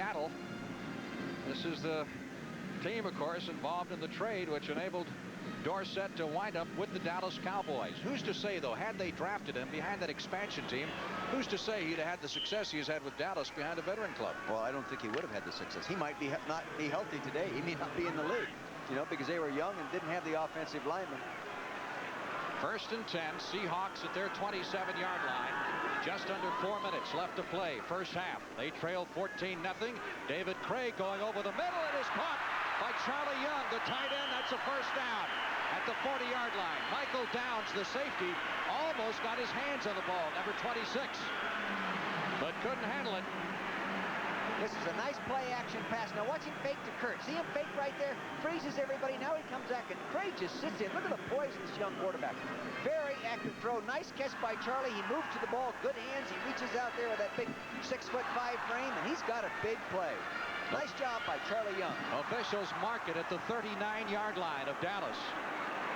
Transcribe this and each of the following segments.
Seattle. This is the team, of course, involved in the trade which enabled Dorsett to wind up with the Dallas Cowboys. Who's to say, though, had they drafted him behind that expansion team, who's to say he'd have had the success he's had with Dallas behind a veteran club? Well, I don't think he would have had the success. He might not be healthy today. He may not be in the league, you know, because they were young and didn't have the offensive linemen. 1st and 10, Seahawks at their 27-yard line. Just under 4 minutes left to play. First half. They trail 14-0. David Craig going over the middle. It is caught by Charlie Young, the tight end. That's a first down at the 40-yard line. Michael Downs, the safety, almost got his hands on the ball, number 26, but couldn't handle it. This is a nice play-action pass. Now watch him fake to Curt. See him fake right there? Freezes everybody. Now he comes back, and Craig just sits in. Look at the poise of this young quarterback. Very accurate throw. Nice catch by Charlie. He moves to the ball. Good hands. He reaches out there with that big 6'5" frame, and he's got a big play. Nice job by Charlie Young. Officials mark it at the 39-yard line of Dallas.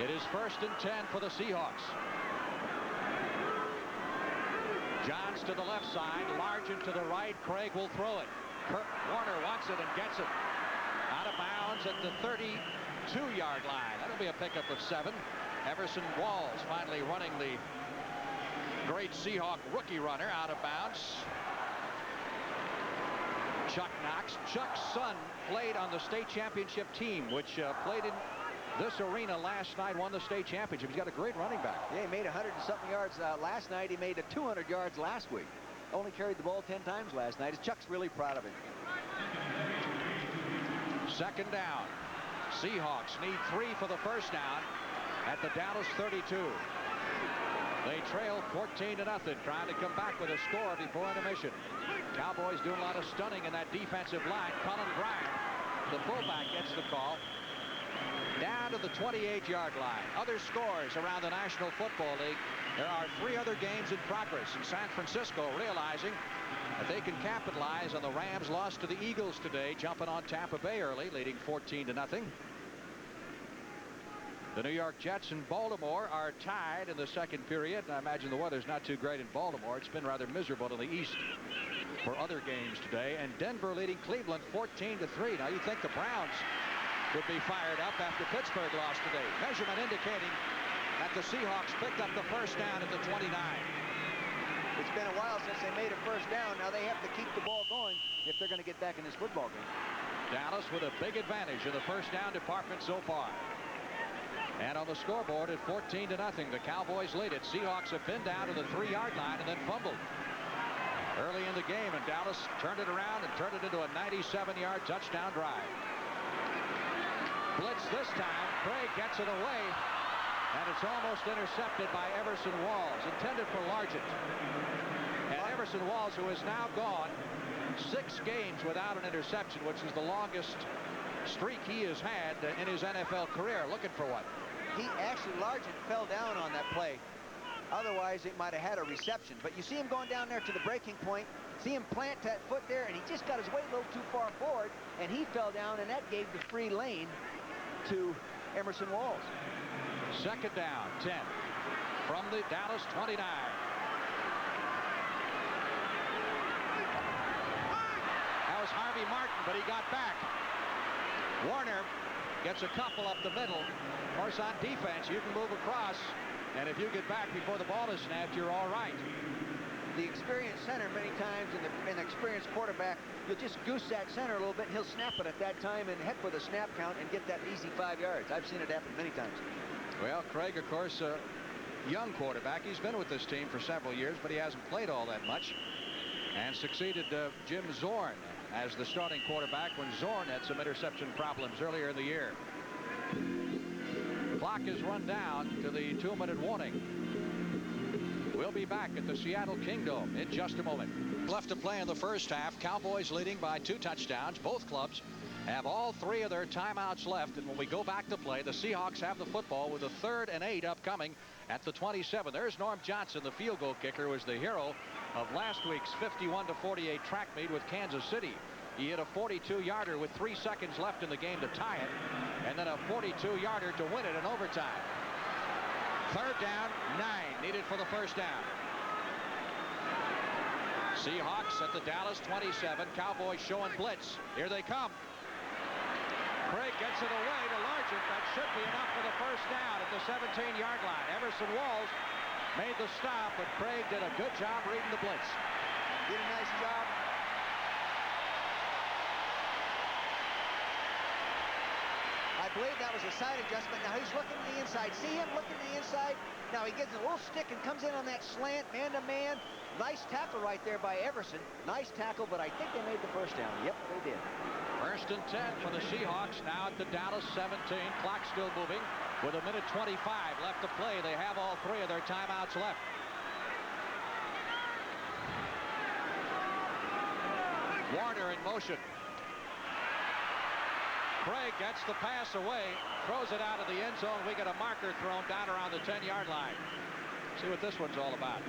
It is 1st and 10 for the Seahawks. Johns to the left side. Largent to the right. Craig will throw it. Curt Warner wants it and gets it. Out of bounds at the 32-yard line. That'll be a pickup of 7. Everson Walls finally running the great Seahawk rookie runner out of bounds. Chuck Knox. Chuck's son played on the state championship team, which played in this arena last night, won the state championship. He's got a great running back. Yeah, he made 100-something yards last night. He made 200 yards last week. Only carried the ball 10 times last night. Chuck's really proud of him. 2nd down. Seahawks need 3 for the first down at the Dallas 32. They trail 14-0, trying to come back with a score before intermission. Cowboys doing a lot of stunning in that defensive line. Colin Bryant, the fullback, gets the call. Down to the 28-yard line. Other scores around the National Football League. There are 3 other games in progress. In San Francisco, realizing that they can capitalize on the Rams' loss to the Eagles today, jumping on Tampa Bay early, leading 14-0. The New York Jets and Baltimore are tied in the 2nd period. And I imagine the weather's not too great in Baltimore. It's been rather miserable in the East for other games today. And Denver leading Cleveland 14-3. Now you think the Browns would be fired up after Pittsburgh lost today. Measurement indicating that the Seahawks picked up the first down at the 29. It's been a while since they made a first down. Now they have to keep the ball going if they're going to get back in this football game. Dallas with a big advantage in the first down department so far. And on the scoreboard at 14-0, the Cowboys lead it. Seahawks have been down to the 3-yard line and then fumbled early in the game, and Dallas turned it around and turned it into a 97-yard touchdown drive. Blitz this time. Craig gets it away, and it's almost intercepted by Everson Walls, intended for Largent. And Everson Walls, who is now gone 6 games without an interception, which is the longest streak he has had in his NFL career, looking for one. He actually, Largent fell down on that play. Otherwise, it might have had a reception. But you see him going down there to the breaking point, see him plant that foot there, and he just got his weight a little too far forward, and he fell down, and that gave the free lane to Emerson Walls. 2nd down, 10 from the Dallas 29. That was Harvey Martin, but he got back. Warner gets a couple up the middle. Of course, on defense, you can move across, and if you get back before the ball is snapped, you're all right. The experienced center, many times, and an experienced quarterback, you'll just goose that center a little bit, and he'll snap it at that time and head for the snap count and get that easy 5 yards. I've seen it happen many times. Well, Craig, of course, a young quarterback. He's been with this team for several years, but he hasn't played all that much, and succeeded Jim Zorn as the starting quarterback when Zorn had some interception problems earlier in the year. Clock is run down to the 2-minute warning. We'll be back at the Seattle Kingdome in just a moment. Left to play in the first half. Cowboys leading by 2 touchdowns. Both clubs have all 3 of their timeouts left, and when we go back to play, the Seahawks have the football with a 3rd and 8 upcoming at the 27. There's Norm Johnson, the field goal kicker, who was the hero of last week's 51-48 track meet with Kansas City. He hit a 42-yarder with 3 seconds left in the game to tie it, and then a 42-yarder to win it in overtime. 3rd down, 9 needed for the first down. Seahawks at the Dallas 27. Cowboys showing blitz. Here they come. Craig gets it away to Largent. That should be enough for the first down at the 17-yard line. Everson Walls made the stop, but Craig did a good job reading the blitz. Did a nice job. I believe that was a side adjustment. Now he's looking to the inside. See him looking to the inside? Now he gets a little stick and comes in on that slant, man-to-man. Nice tackle right there by Everson. Nice tackle, but I think they made the first down. Yep, they did. First and 10 for the Seahawks now at the Dallas 17. Clock still moving with 1:25 left to play. They have all three of their timeouts left. Warner in motion. Craig gets the pass away, throws it out of the end zone. We get a marker thrown down around the 10-yard line. See what this one's all about.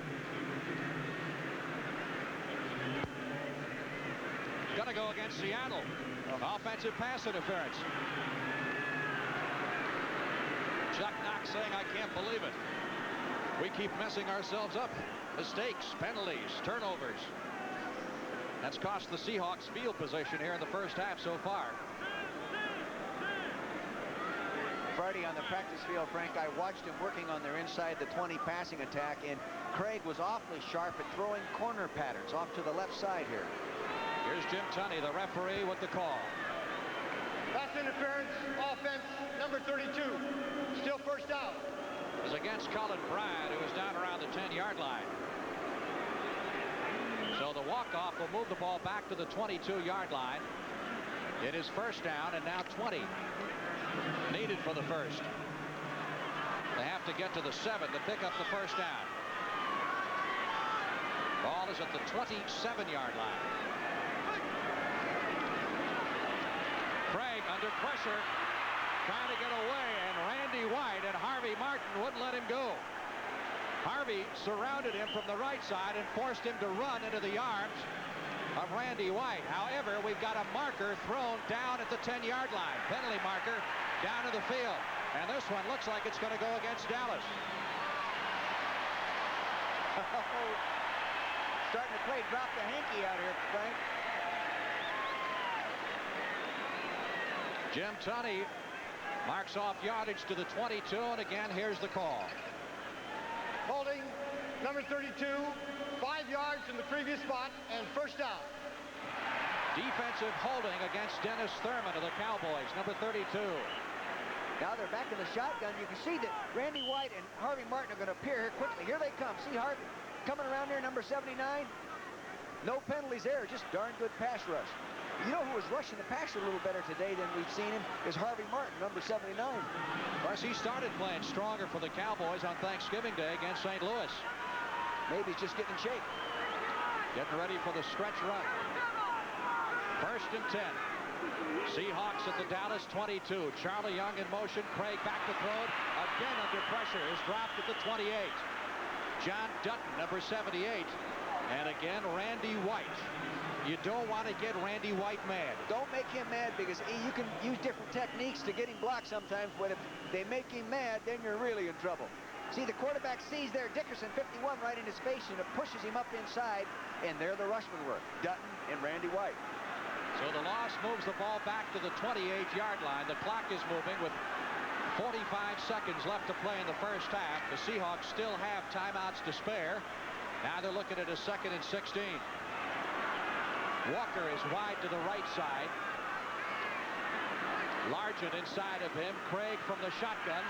Gonna go against Seattle. Offensive pass interference. Chuck Knox saying, I can't believe it. We keep messing ourselves up. Mistakes, penalties, turnovers. That's cost the Seahawks field position here in the first half so far. Friday on the practice field, Frank, I watched him working on their inside the 20 passing attack, and Craig was awfully sharp at throwing corner patterns off to the left side here. Here's Jim Tunney, the referee, with the call. Pass interference, offense, number 32. Still first down. Is against Colin Bryant, who is down around the 10-yard line. So the walk-off will move the ball back to the 22-yard line. It is first down, and now 20 needed for the first. They have to get to the 7 to pick up the first down. Ball is at the 27-yard line. Craig under pressure, trying to get away, and Randy White and Harvey Martin wouldn't let him go. Harvey surrounded him from the right side and forced him to run into the arms of Randy White. However, we've got a marker thrown down at the 10-yard line. Penalty marker down to the field. And this one looks like it's going to go against Dallas. Starting to play drop the hanky out here, Frank. Jim Tunney marks off yardage to the 22, and again, here's the call. Holding, number 32, 5 yards in the previous spot, and first down. Defensive holding against Dennis Thurman of the Cowboys, number 32. Now they're back in the shotgun. You can see that Randy White and Harvey Martin are going to appear here quickly. Here they come. See Harvey coming around there, number 79. No penalties there, just darn good pass rush. You know who was rushing the passer a little better today than we've seen him is Harvey Martin, number 79. Of course, he started playing stronger for the Cowboys on Thanksgiving Day against St. Louis. Maybe he's just getting in shape. Getting ready for the stretch run. First and 10. Seahawks at the Dallas 22. Charlie Young in motion. Craig back to throw it. Again under pressure. Is dropped at the 28. John Dutton, number 78. And again, Randy White. You don't want to get Randy White mad. Don't make him mad, because you can use different techniques to get him blocked sometimes, but if they make him mad, then you're really in trouble. See, the quarterback sees there Dickerson, 51, right in his face, and it pushes him up inside, and there the rushman work. Dutton and Randy White. So the loss moves the ball back to the 28-yard line. The clock is moving with 45 seconds left to play in the first half. The Seahawks still have timeouts to spare. Now they're looking at a 2nd and 16. Walker is wide to the right side. Largent inside of him. Craig from the shotgun.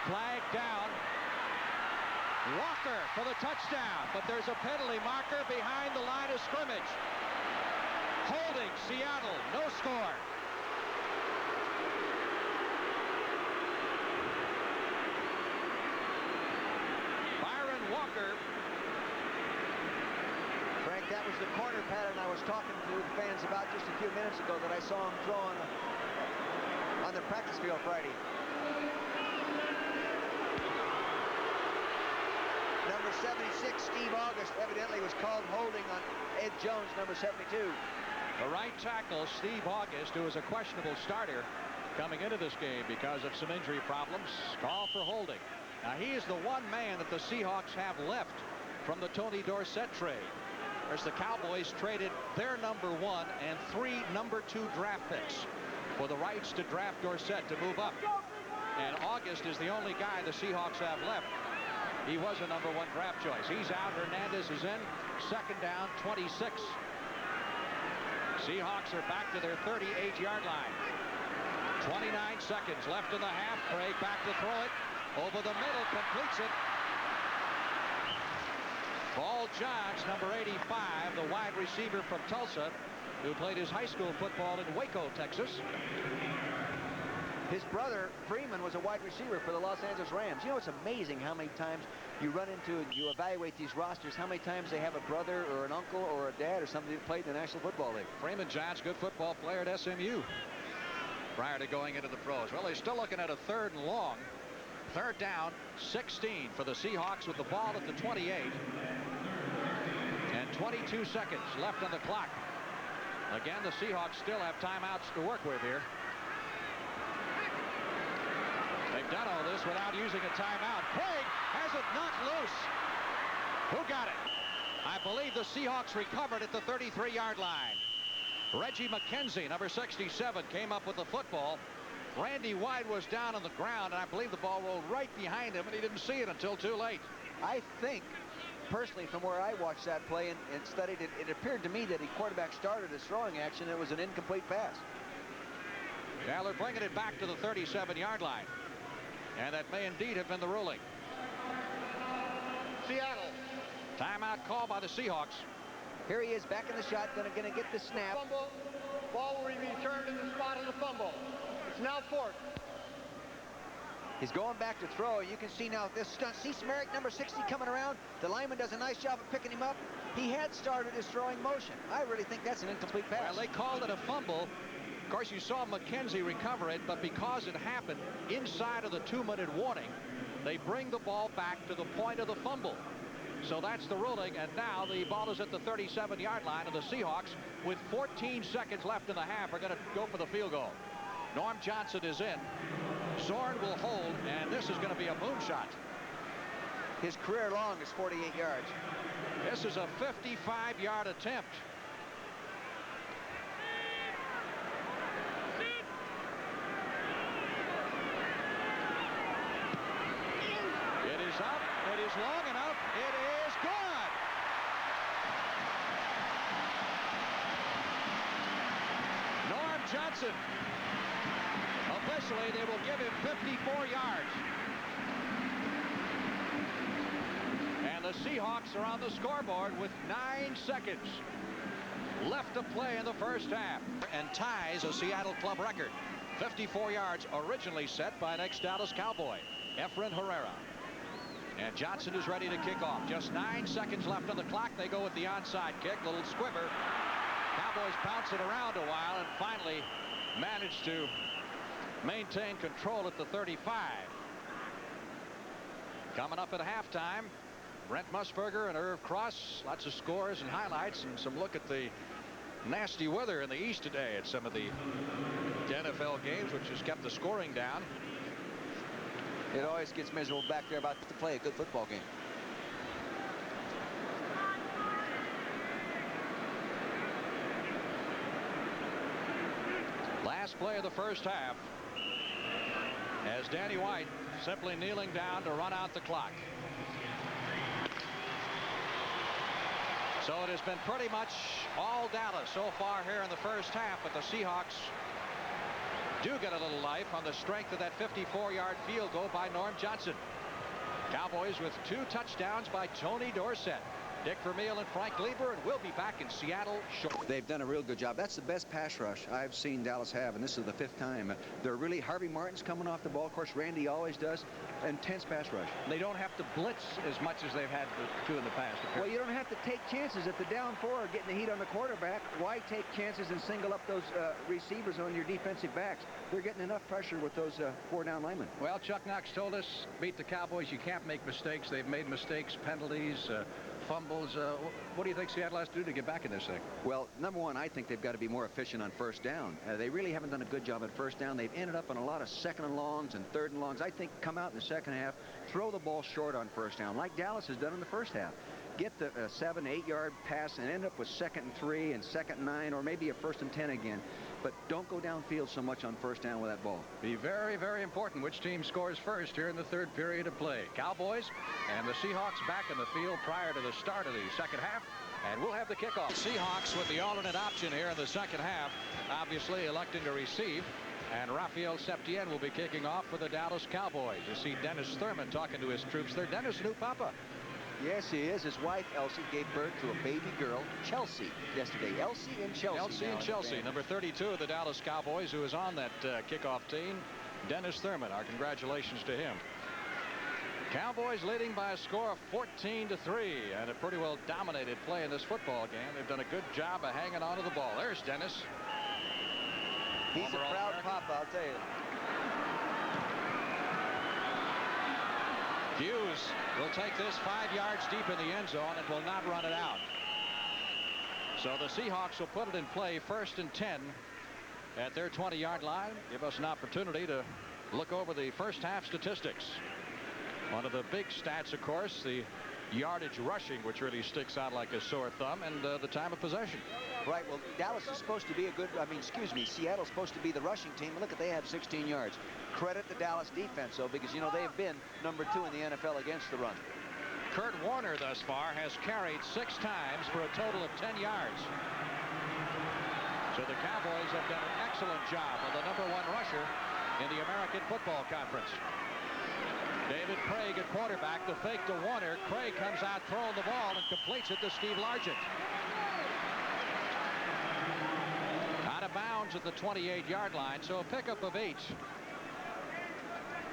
Flag down. Walker for the touchdown, but there's a penalty marker behind the line of scrimmage. Holding Seattle, no score. Byron Walker. Frank, that was the corner pattern I was talking to the fans about just a few minutes ago that I saw him throwing on the practice field Friday. Number 76, Steve August, evidently was called holding on Ed Jones, number 72. The right tackle, Steve August, who is a questionable starter coming into this game because of some injury problems, call for holding. Now, he is the one man that the Seahawks have left from the Tony Dorsett trade. As the Cowboys traded their number 1 and 3 number 2 draft picks for the rights to draft Dorsett to move up. And August is the only guy the Seahawks have left. He was a number 1 draft choice. He's out. Hernandez is in. Second down, 26. Seahawks are back to their 38-yard line. 29 seconds left in the half. Craig back to throw it. Over the middle, completes it. Paul Johns, number 85, the wide receiver from Tulsa, who played his high school football in Waco, Texas. His brother, Freeman, was a wide receiver for the Los Angeles Rams. You know, it's amazing how many times you run into and you evaluate these rosters, how many times they have a brother or an uncle or a dad or somebody who played in the National Football League. Freeman Johns, good football player at SMU prior to going into the pros. Well, they're still looking at a 3rd and long. 3rd down, 16 for the Seahawks with the ball at the 28. And 22 seconds left on the clock. Again, the Seahawks still have timeouts to work with here. They've done all this without using a timeout. Craig has it knocked loose. Who got it? I believe the Seahawks recovered at the 33-yard line. Reggie McKenzie, number 67, came up with the football. Randy White was down on the ground, and I believe the ball rolled right behind him, and he didn't see it until too late. I think, personally, from where I watched that play and studied it, it appeared to me that the quarterback started his throwing action, and it was an incomplete pass. Now they're bringing it back to the 37-yard line. And that may indeed have been the ruling. Seattle. Timeout call by the Seahawks. Here he is back in the shotgun, going to get the snap. Fumble. Ball will be returned in the spot of the fumble. It's now 4th. He's going back to throw. You can see now this stunt. See Smerrick, number 60, coming around. The lineman does a nice job of picking him up. He had started his throwing motion. I really think that's an incomplete pass. Well, they called it a fumble. Of course, you saw McKenzie recover it, but because it happened inside of the 2-minute warning, they bring the ball back to the point of the fumble. So that's the ruling, and now the ball is at the 37-yard line, and the Seahawks, with 14 seconds left in the half, are going to go for the field goal. Norm Johnson is in. Zorn will hold, and this is going to be a moonshot. His career long is 48 yards. This is a 55-yard attempt. It is up. It is long enough. It is good. Norm Johnson. Officially, they will give him 54 yards. And the Seahawks are on the scoreboard with 9 seconds left to play in the first half. And ties a Seattle club record. 54 yards originally set by an ex-Dallas Cowboy, Efren Herrera. And Johnson is ready to kick off. Just 9 seconds left on the clock. They go with the onside kick. Little squibber. Cowboys bounce it around a while and finally manage to maintain control at the 35. Coming up at halftime, Brent Musburger and Irv Cross. Lots of scores and highlights and some look at the nasty weather in the East today at some of the NFL games, which has kept the scoring down. It always gets miserable back there about to play a good football game. Last play of the first half, as Danny White simply kneeling down to run out the clock. So it has been pretty much all Dallas so far here in the first half, but the Seahawks do get a little life on the strength of that 54-yard field goal by Norm Johnson. Cowboys with 2 touchdowns by Tony Dorsett. Dick Vermeil and Frank Lieber, and we'll be back in Seattle shortly. They've done a real good job. That's the best pass rush I've seen Dallas have, and this is the 5th time. They're really, Harvey Martin's coming off the ball. Of course, Randy always does. Intense pass rush. They don't have to blitz as much as they've had to in the past. Well, you don't have to take chances. If the down 4 are getting the heat on the quarterback, why take chances and single up those receivers on your defensive backs? They're getting enough pressure with those 4 down linemen. Well, Chuck Knox told us, beat the Cowboys, you can't make mistakes. They've made mistakes, penalties, fumbles. What do you think Seattle has to do to get back in this thing? Well, number one, I think they've got to be more efficient on first down. They really haven't done a good job at first down. They've ended up on a lot of 2nd and longs and 3rd and longs. I think come out in the second half, throw the ball short on first down, like Dallas has done in the first half. get the 7, 8 yard pass and end up with 2nd and 3 and 2nd and 9, or maybe a 1st and 10 again. But don't go downfield so much on 1st down with that ball. Be very, very important which team scores first here in the 3rd period of play. Cowboys and the Seahawks back in the field prior to the start of the 2nd half. And we'll have the kickoff. Seahawks with the alternate option here in the 2nd half, obviously electing to receive. And Rafael Septien will be kicking off for the Dallas Cowboys. You see Dennis Thurman talking to his troops there. Dennis, new papa. Yes, he is. His wife, Elsie, gave birth to a baby girl, Chelsea, yesterday. Elsie and Chelsea. Elsie and Chelsea, number 32 of the Dallas Cowboys, who is on that kickoff team. Dennis Thurman, our congratulations to him. Cowboys leading by a score of 14-3, and a pretty well dominated play in this football game. They've done a good job of hanging on to the ball. There's Dennis. He's a proud papa, I'll tell you. Hughes will take this 5 yards deep in the end zone and will not run it out. So the Seahawks will put it in play 1st and 10 at their 20-yard line. Give us an opportunity to look over the 1st half statistics. One of the big stats, of course, the yardage rushing, which really sticks out like a sore thumb, and the time of possession. Right. Well, Dallas is supposed to be a good, Seattle's supposed to be the rushing team. Look, they have 16 yards. Credit the Dallas defense, though, because, you know, they have been number 2 in the NFL against the run. Curt Warner thus far has carried 6 times for a total of 10 yards. So the Cowboys have done an excellent job of the number 1 rusher in the American Football Conference. David Craig at quarterback. The fake to Warner. Craig comes out throwing the ball and completes it to Steve Largent. Out of bounds at the 28-yard line, so a pickup of 8.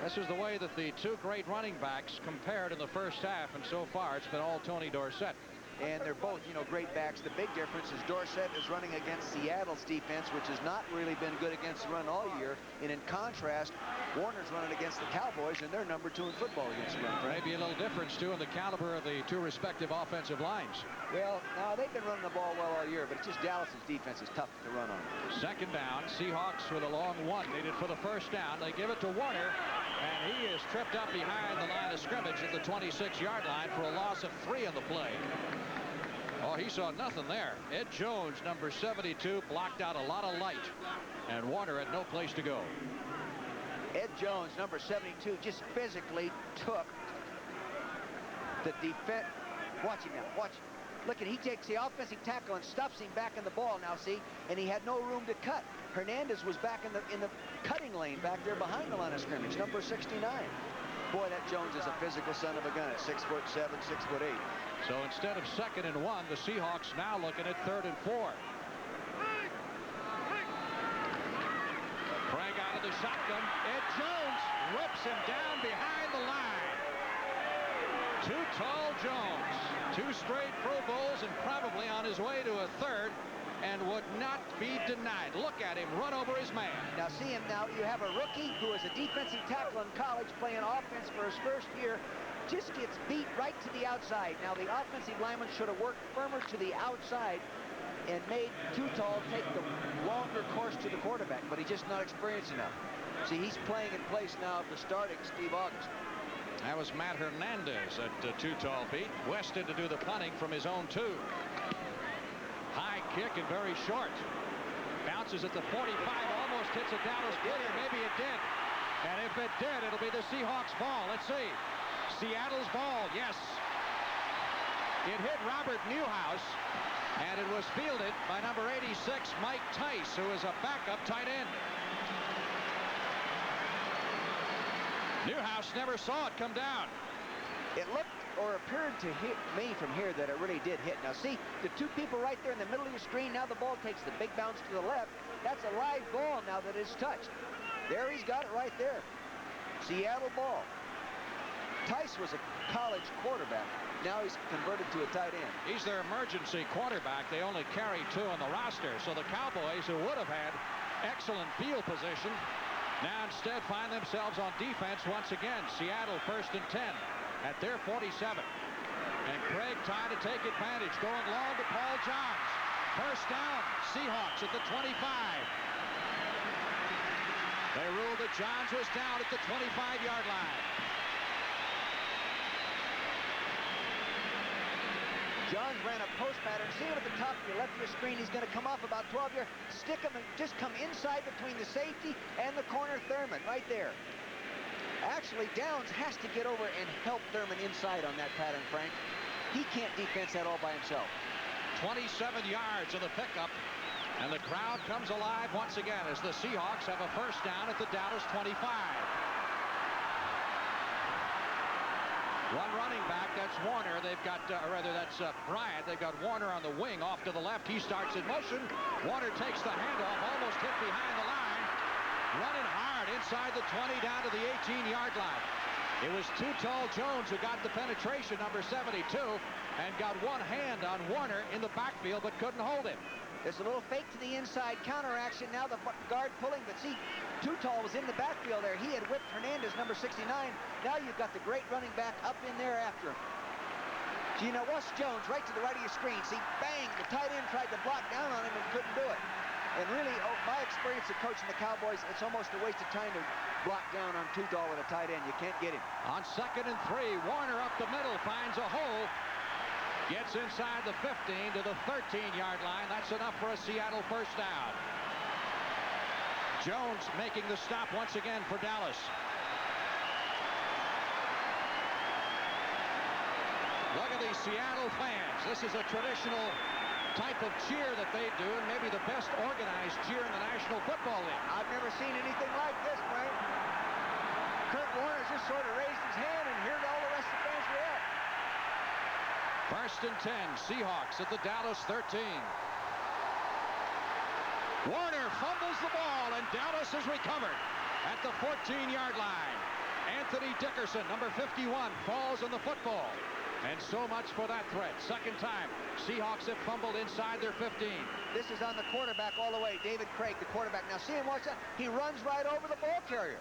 This is the way that the 2 great running backs compared in the 1st half, and so far it's been all Tony Dorsett. And they're both, you know, great backs. The big difference is Dorsett is running against Seattle's defense, which has not really been good against the run all year. And in contrast, Warner's running against the Cowboys, and they're number 2 in football against the run. Maybe a little difference, too, in the caliber of the 2 respective offensive lines. Well, now they've been running the ball well all year, but it's just Dallas's defense is tough to run on. 2nd down. Seahawks with a long 1 needed for the 1st down. They give it to Warner, and he is tripped up behind the line of scrimmage at the 26-yard line for a loss of 3 on the play. Oh, he saw nothing there. Ed Jones, number 72, blocked out a lot of light, and Warner had no place to go. Ed Jones, number 72, just physically took the defense. Watch him now. Watch. Look, and he takes the offensive tackle and stuffs him back in the ball now, see? And he had no room to cut. Hernandez was back in the cutting lane back there behind the line of scrimmage, number 69. Boy, that Jones is a physical son of a gun at 6'7", 6'8". So instead of 2nd and 1, the Seahawks now looking at 3rd and 4. Craig out of the shotgun. Ed Jones rips him down behind the line. Too tall Jones. 2 straight Pro Bowls and probably on his way to a 3rd, and would not be denied. Look at him run over his man. Now see him now. You have a rookie who is a defensive tackle in college playing offense for his 1st year. Just gets beat right to the outside. Now the offensive lineman should have worked firmer to the outside and made Too Tall take the longer course to the quarterback, but he's just not experienced enough. See, he's playing in place now for starting Steve August. That was Matt Hernandez at Too Tall beat. Weston to do the punting from his own 2. High kick and very short. Bounces at the 45, almost hits a Dallas player. Maybe it did. And if it did, it'll be the Seahawks ball. Let's see. Seattle's ball, yes. It hit Robert Newhouse, and it was fielded by number 86, Mike Tice, who is a backup tight end. Newhouse never saw it come down. It looked or appeared to hit me from here that it really did hit. Now see, the 2 people right there in the middle of your screen, now the ball takes the big bounce to the left. That's a live ball now that is touched. There he's got it right there. Seattle ball. Tice was a college quarterback. Now he's converted to a tight end. He's their emergency quarterback. They only carry 2 on the roster. So the Cowboys, who would have had excellent field position, now instead find themselves on defense once again. Seattle 1st and 10 at their 47. And Craig trying to take advantage, going long to Paul Johns. 1st down, Seahawks at the 25. They ruled that Johns was down at the 25-yard line. Johns ran a post pattern. See him at the top of your left of your screen. He's going to come off about 12 yards. Stick him and just come inside between the safety and the corner Thurman right there. Actually, Downs has to get over and help Thurman inside on that pattern, Frank. He can't defense that all by himself. 27 yards of the pickup, and the crowd comes alive once again as the Seahawks have a first down at the Dallas 25. One running back, that's Warner. They've got, that's Bryant. They've got Warner on the wing off to the left. He starts in motion. Warner takes the handoff, almost hit behind the line. Running hard inside the 20 down to the 18-yard line. It was Too Tall Jones who got the penetration, number 72, and got one hand on Warner in the backfield, but couldn't hold him. There's a little fake to the inside counter action. Now the guard pulling, but see, Too Tall was in the backfield there. He had whipped Hernandez, number 69. Now you've got the great running back up in there after him. So you know, Wes Jones right to the right of your screen. See, bang, the tight end tried to block down on him and couldn't do it. And really, my experience of coaching the Cowboys, it's almost a waste of time to block down on Too Tall with a tight end. You can't get him. On 2nd and 3, Warner up the middle, finds a hole. Gets inside the 15 to the 13-yard line. That's enough for a Seattle first down. Jones making the stop once again for Dallas. Look at these Seattle fans. This is a traditional type of cheer that they do, and maybe the best organized cheer in the National Football League. I've never seen anything like this, Frank. Curt Warner just sort of raised his hand, and here all the rest of the fans react. 1st and 10, Seahawks at the Dallas 13. Warner fumbles the ball, and Dallas is recovered at the 14-yard line. Anthony Dickerson, number 51, falls on the football. And so much for that threat. Second time, Seahawks have fumbled inside their 15. This is on the quarterback all the way, David Craig, the quarterback. Now see him watch that. He runs right over the ball carrier.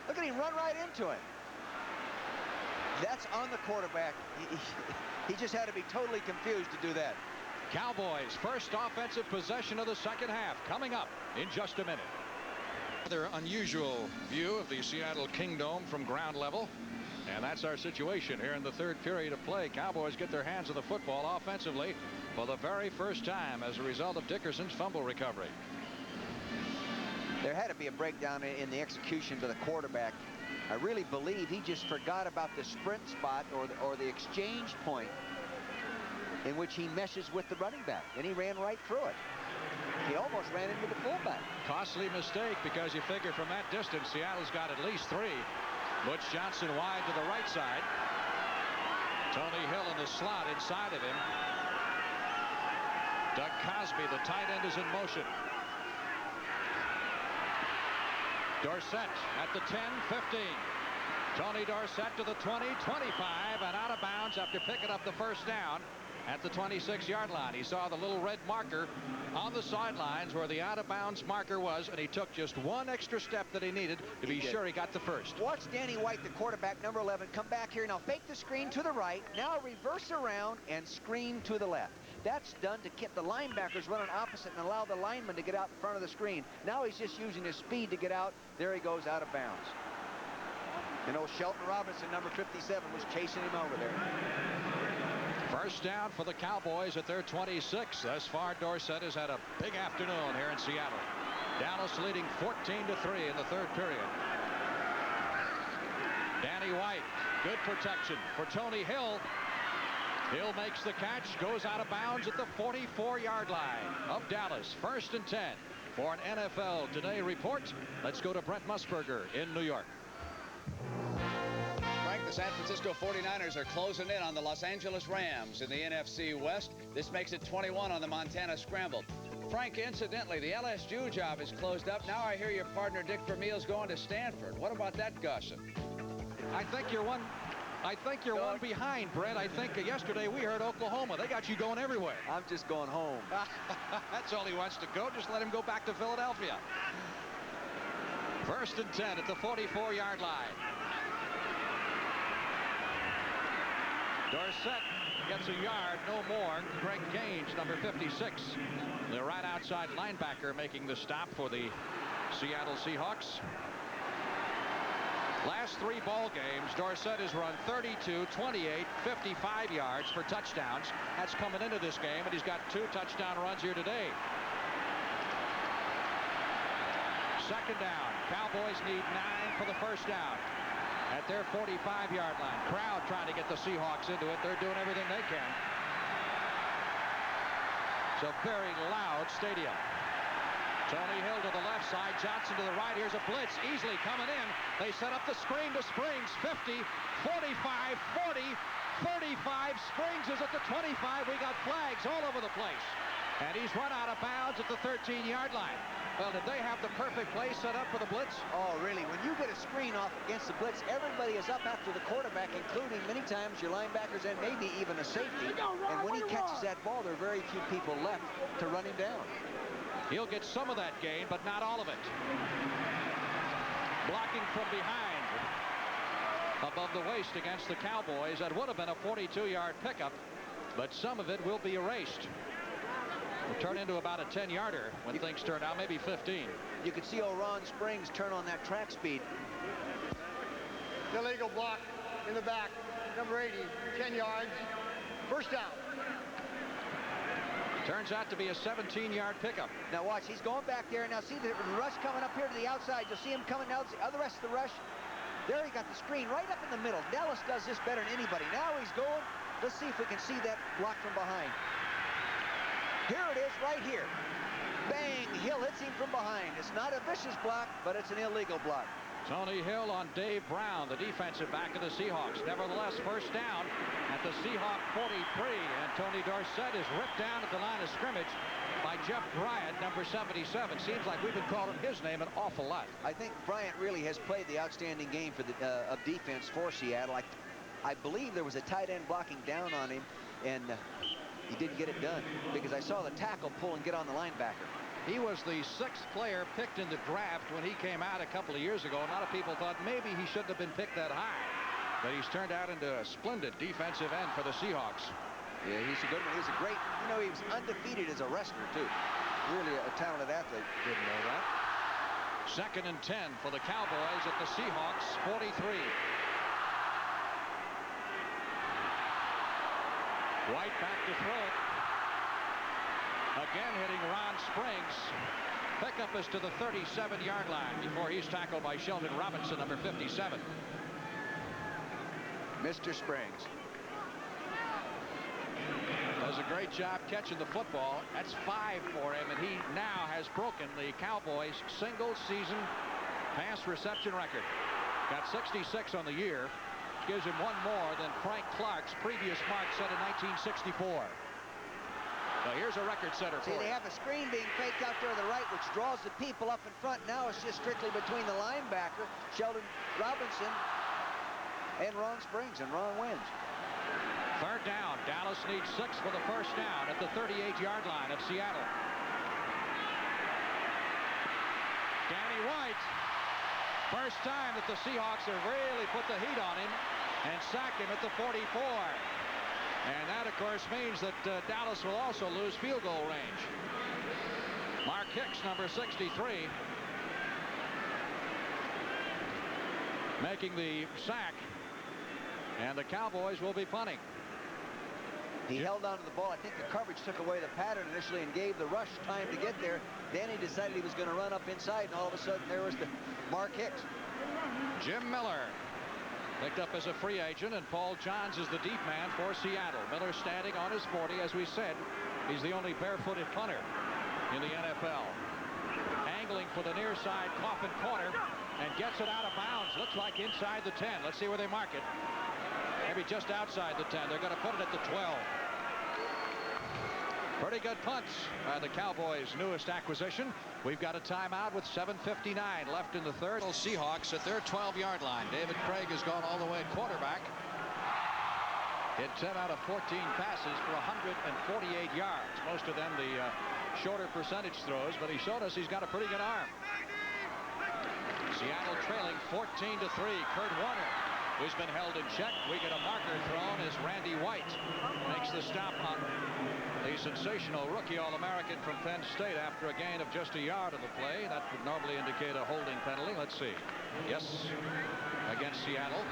Look at him run right into it. That's on the quarterback. He just had to be totally confused to do that. Cowboys first offensive possession of the second half coming up in just a minute. Another unusual view of the Seattle Kingdome from ground level. And that's our situation here in the third period of play. Cowboys get their hands on the football offensively for the very first time as a result of Dickerson's fumble recovery. There had to be a breakdown in the execution to the quarterback. I really believe he just forgot about the sprint spot or the exchange point in which he meshes with the running back, and he ran right through it. He almost ran into the fullback. Costly mistake, because you figure from that distance Seattle's got at least 3. Butch Johnson wide to the right side. Tony Hill in the slot inside of him. Doug Cosby, the tight end, is in motion. Dorsett at the 10, 15. Tony Dorsett to the 20, 25, and out of bounds after picking up the first down at the 26-yard line. He saw the little red marker on the sidelines where the out-of-bounds marker was, and he took just one extra step that he needed to be sure he got the first. Watch Danny White, the quarterback, number 11, come back here. Now fake the screen to the right. Now reverse around and screen to the left. That's done to get the linebackers running opposite and allow the lineman to get out in front of the screen. Now he's just using his speed to get out. There he goes out of bounds. You know, Shelton Robinson, number 57, was chasing him over there. First down for the Cowboys at their 26. Thus far, Dorsett has had a big afternoon here in Seattle. Dallas leading 14-3 in the third period. Danny White, good protection for Tony Hill. Hill makes the catch, goes out of bounds at the 44-yard line of Dallas. 1st and 10 for an NFL Today report. Let's go to Brent Musburger in New York. The San Francisco 49ers are closing in on the Los Angeles Rams in the NFC West. This makes it 21 on the Montana Scramble. Frank, incidentally, the LSU job is closed up. Now I hear your partner Dick Vermeil's going to Stanford. What about that gossip? I think you're one behind, Brett. I think yesterday we heard Oklahoma. They got you going everywhere. I'm just going home. That's all he wants to go. Just let him go back to Philadelphia. 1st and 10 at the 44-yard line. Dorsett gets a yard, no more. Greg Gaines, number 56, the right outside linebacker, making the stop for the Seattle Seahawks. Last 3 ball games, Dorsett has run 32, 28, 55 yards for touchdowns. That's coming into this game, and he's got 2 touchdown runs here today. Second down. Cowboys need 9 for the first down at their 45-yard line. Crowd trying to get the Seahawks into it. They're doing everything they can. It's a very loud stadium. Tony Hill to the left side, Johnson to the right. Here's a blitz easily coming in. They set up the screen to Springs. 50, 45, 40, 35. Springs is at the 25. We got flags all over the place. And he's run out of bounds at the 13-yard line. Well, did they have the perfect play set up for the blitz? Oh, really? When you get a screen off against the blitz, everybody is up after the quarterback, including many times your linebackers and maybe even a safety. And when he catches that ball, there are very few people left to run him down. He'll get some of that gain, but not all of it. Blocking from behind. Above the waist against the Cowboys. That would have been a 42-yard pickup, but some of it will be erased. Will turn into about a 10-yarder when things turn out, maybe 15. You can see Ron Springs turn on that track speed. Illegal block in the back. Number 80, 10 yards. First down. Turns out to be a 17-yard pickup. Now watch, he's going back there. Now see the rush coming up here to the outside. You'll see him coming out. The other rest of the rush. There he got the screen right up in the middle. Dallas does this better than anybody. Now he's going. Let's see if we can see that block from behind. Here it is right here. Bang! Hill hits him from behind. It's not a vicious block, but it's an illegal block. Tony Hill on Dave Brown, the defensive back of the Seahawks. Nevertheless, first down at the Seahawk 43, and Tony Dorsett is ripped down at the line of scrimmage by Jeff Bryant, number 77. Seems like we've been calling his name an awful lot. I think Bryant really has played the outstanding game for the of defense for Seattle. I believe there was a tight end blocking down on him, and he didn't get it done because I saw the tackle pull and get on the linebacker. He was the 6th player picked in the draft when he came out a couple of years ago. A lot of people thought maybe he shouldn't have been picked that high. But he's turned out into a splendid defensive end for the Seahawks. Yeah, he's a good one. He's a great, you know, he was undefeated as a wrestler, too. Really a talented athlete. Didn't know that. 2nd and 10 for the Cowboys at the Seahawks 43. White back to throw it. Again hitting Ron Springs. Pickup is to the 37-yard line before he's tackled by Sheldon Robinson, number 57. Mr. Springs does a great job catching the football. That's 5 for him, and he now has broken the Cowboys' single-season pass reception record. Got 66 on the year. Gives him one more than Frank Clark's previous mark set in 1964. Now here's a record setter for See, they have a screen being faked out there to the right, which draws the people up in front. Now it's just strictly between the linebacker, Sheldon Robinson, and Ron Springs, and Ron wins. 3rd down. Dallas needs 6 for the first down at the 38-yard line of Seattle. Danny White. First time that the Seahawks have really put the heat on him and sack him at the 44. And that, of course, means that Dallas will also lose field goal range. Mark Hicks, number 63, making the sack. And the Cowboys will be punting. He held on to the ball. I think the coverage took away the pattern initially and gave the rush time to get there. Then he decided he was going to run up inside, and all of a sudden there was the Mark Hicks. Jim Miller picked up as a free agent, and Paul Johns is the deep man for Seattle. Miller standing on his 40. As we said, he's the only barefooted punter in the NFL. Angling for the near side coffin corner and gets it out of bounds. Looks like inside the 10. Let's see where they mark it. Maybe just outside the 10. They're going to put it at the 12. Pretty good punts by the Cowboys' newest acquisition. We've got a timeout with 7:59 left in the third. Seahawks at their 12-yard line. David Craig has gone all the way at quarterback. Hit 10 out of 14 passes for 148 yards. Most of them the shorter percentage throws, but he showed us he's got a pretty good arm. Seattle trailing 14-3. Curt Warner who's been held in check. We get a marker thrown as Randy White makes the stop on the sensational rookie All-American from Penn State after a gain of just a yard of the play. That would normally indicate a holding penalty. Let's see. Yes, against Seattle.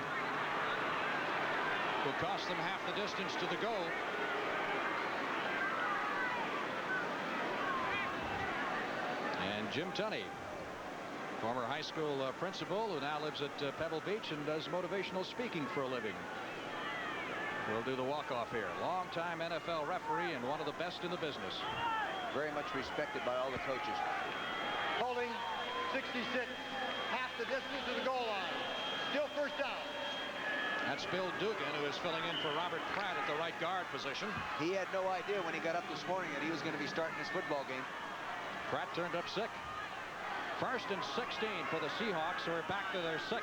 Will cost them half the distance to the goal. And Jim Tunney, former high school principal who now lives at Pebble Beach and does motivational speaking for a living, will do the walk-off here. Long-time NFL referee and one of the best in the business. Very much respected by all the coaches. Holding 66, half the distance to the goal line. Still first down. That's Bill Dugan, who is filling in for Robert Pratt at the right guard position. He had no idea when he got up this morning that he was going to be starting this football game. Pratt turned up sick. 1st and 16 for the Seahawks, who are back to their 6.